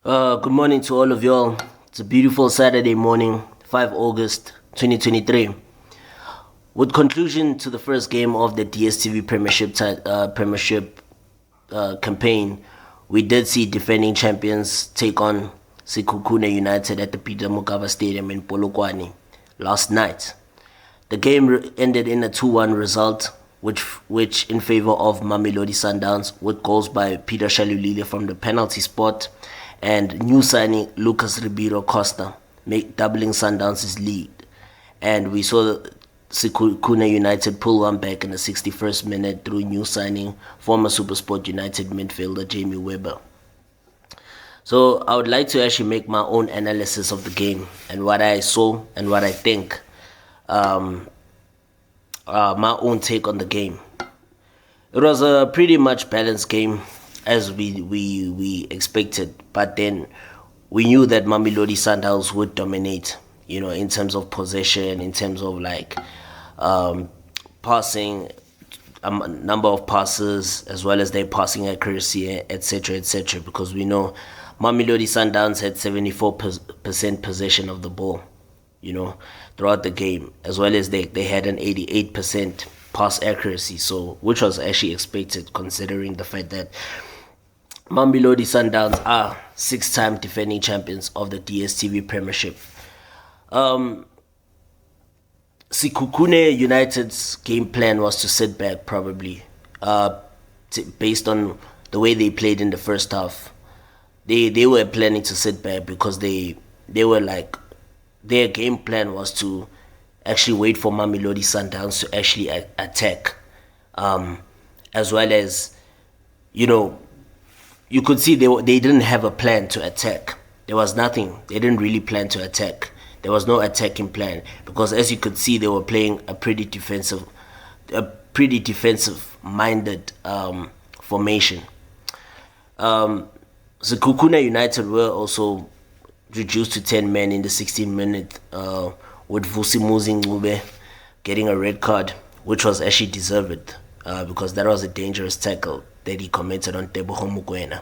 Good morning to all of y'all. It's a beautiful Saturday morning, 5 August 2023. With conclusion to the first game of the Dstv Premiership campaign, we did see defending champions take on Sekukhune United at the Peter Mokaba Stadium in Polokwane last night. The game ended in a 2-1 result, which in favor of Mamelodi Sundowns, with goals by Peter Shalulile from the penalty spot and new signing Lucas Ribeiro Costa, doubling Sundowns' lead. And we saw Sekukhune United pull one back in the 61st minute through new signing former SuperSport United midfielder Jamie Webber. So I would like to actually make my own analysis of the game and what I saw and what I think. My own take on the game. It was a pretty much balanced game as we expected, but then we knew that Mamelodi Sundowns would dominate, in terms of possession, in terms of passing, number of passes, as well as their passing accuracy, etc., because we know Mamelodi Sundowns had 74% possession of the ball, throughout the game, as well as they had an 88% pass accuracy, so which was actually expected considering the fact that Mamelodi Sundowns are 6-time defending champions of the Dstv Premiership. Sekukhune United's game plan was to sit back, probably, based on the way they played in the first half. They were planning to sit back because they were like, their game plan was to actually wait for Mamelodi Sundowns to actually attack, as well as, you could see they didn't have a plan to attack. There was nothing. They didn't really plan to attack. There was no attacking plan because, as you could see, they were playing a pretty defensive-minded formation. Sekukhune United were also reduced to 10 men in the 16th minute, with Vusimuzi Ngube getting a red card, which was actually deserved, because that was a dangerous tackle that he committed on Teboho Mokoena,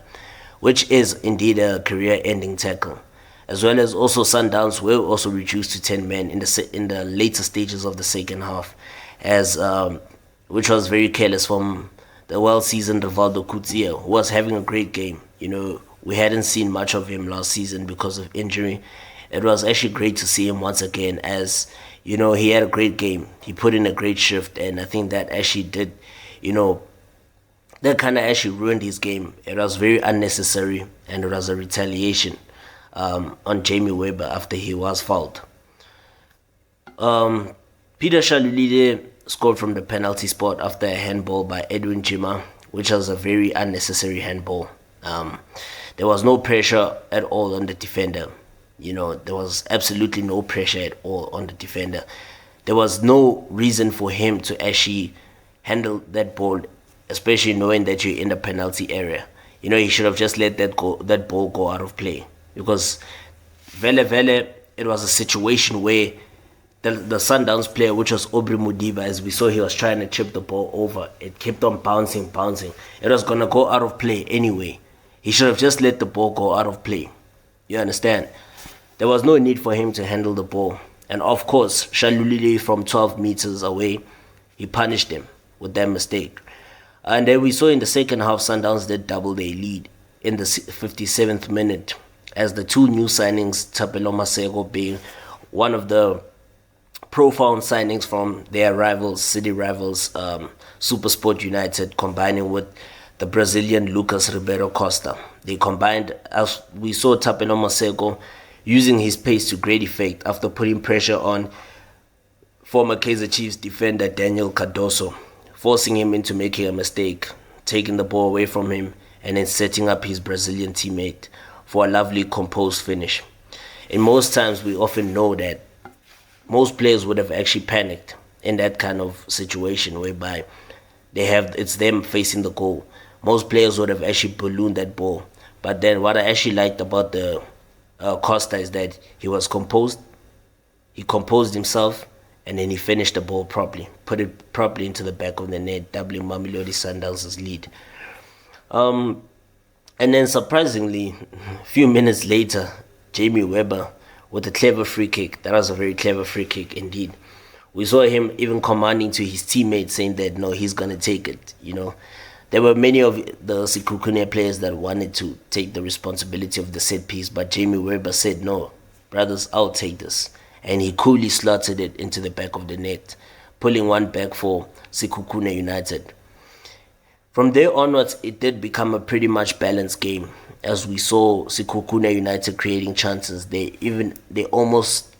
which is indeed a career-ending tackle. As well as also Sundowns were also reduced to 10 men in the later stages of the second half, which was very careless from the well-seasoned Rivaldo Kutsia, who was having a great game. We hadn't seen much of him last season because of injury. It was actually great to see him once again, as he had a great game. He put in a great shift, and I think that actually did, that kind of actually ruined his game. It was very unnecessary, and it was a retaliation on Jamie Webber after he was fouled. Peter Shalulile scored from the penalty spot after a handball by Edwin Jima, which was a very unnecessary handball. There was no pressure at all on the defender. There was absolutely no pressure at all on the defender. There was no reason for him to actually handle that ball, especially knowing that you're in the penalty area. He should have just let that ball go out of play, because it was a situation where the Sundowns player, which was Aubrey Mudiba, as we saw, he was trying to chip the ball over. It kept on bouncing. It was going to go out of play anyway. He should have just let the ball go out of play. You understand? There was no need for him to handle the ball. And of course, Shalulile from 12 meters away, he punished him with that mistake. And then we saw in the second half, Sundowns did double their lead in the 57th minute, as the two new signings, Thapelo Masego being one of the profound signings from their city rivals, SuperSport United, combining with the Brazilian Lucas Ribeiro Costa. They combined, as we saw Thapelo Masego using his pace to great effect after putting pressure on former Kaizer Chiefs defender Daniel Cardoso, forcing him into making a mistake, taking the ball away from him, and then setting up his Brazilian teammate for a lovely composed finish. And most times we often know that most players would have actually panicked in that kind of situation, whereby it's them facing the goal. Most players would have actually ballooned that ball. But then what I actually liked about the Costa is that he was composed. He composed himself, and then he finished the ball properly, put it properly into the back of the net, doubling Mamelodi Sundowns' lead. And then surprisingly, a few minutes later, Jamie Webber with a clever free kick. That was a very clever free kick indeed. We saw him even commanding to his teammates saying that no, he's gonna take it. There were many of the Sekukhune players that wanted to take the responsibility of the set piece, but Jamie Webber said, no, brothers, I'll take this. And he coolly slotted it into the back of the net, pulling one back for Sekukhune United. From there onwards, it did become a pretty much balanced game, as we saw Sekukhune United creating chances. They almost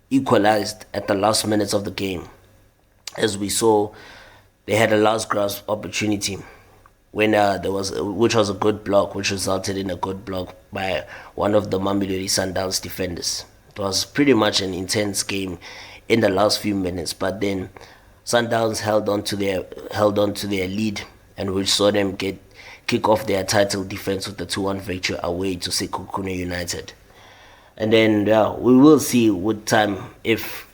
equalized at the last minutes of the game, as we saw they had a last grasp opportunity when which was a good block, which resulted in a good block by one of the Mamelodi Sundowns defenders. It was pretty much an intense game in the last few minutes, but then Sundowns held on to their lead, and which saw them kick off their title defense with the 2-1 victory away to Sekukhune United. And then we will see with time if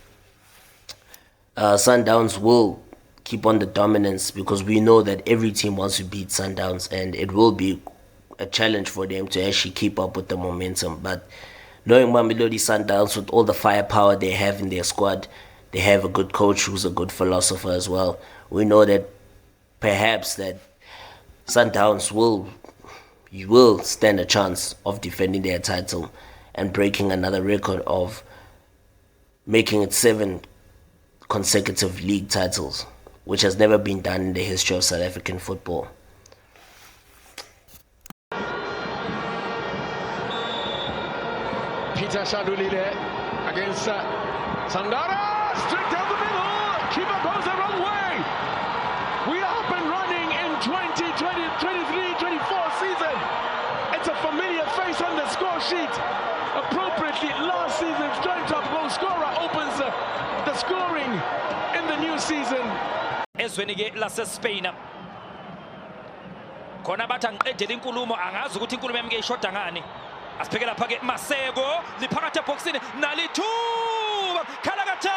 Sundowns will keep on the dominance, because we know that every team wants to beat Sundowns, and it will be a challenge for them to actually keep up with the momentum. But knowing Mamelodi Sundowns, with all the firepower they have in their squad, they have a good coach who's a good philosopher as well. We know that perhaps that Sundowns will stand a chance of defending their title and breaking another record of making it 7 consecutive league titles, which has never been done in the history of South African football. Peter Shadulile against Sangara, straight down the middle, keeper goes the wrong way. We are up and running in 2023-24 season. It's a familiar face on the score sheet. Appropriately, last season's joint top goal scorer opens the scoring in the new season. Ezwenike laseSpain khona bathi angiqedele inkulumo, angazi ukuthi inkulumo yami ngeyishoda ngani. Asiphekela phake Maseko liphakathi eboxini nalithuba Khalakatha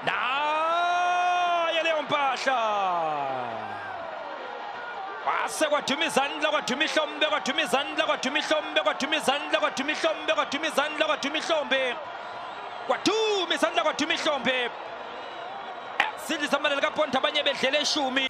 naye leyo mpahla wase kwaduma izandla, kwaduma ihlombe, kwaduma izandla, kwaduma ihlombe, kwaduma izandla, kwaduma ihlombe, kwaduma izandla, kwaduma ihlombe, kwaduma izandla, kwaduma ihlombe. Sidlisa amanani kaPonta abanye bedlele 10.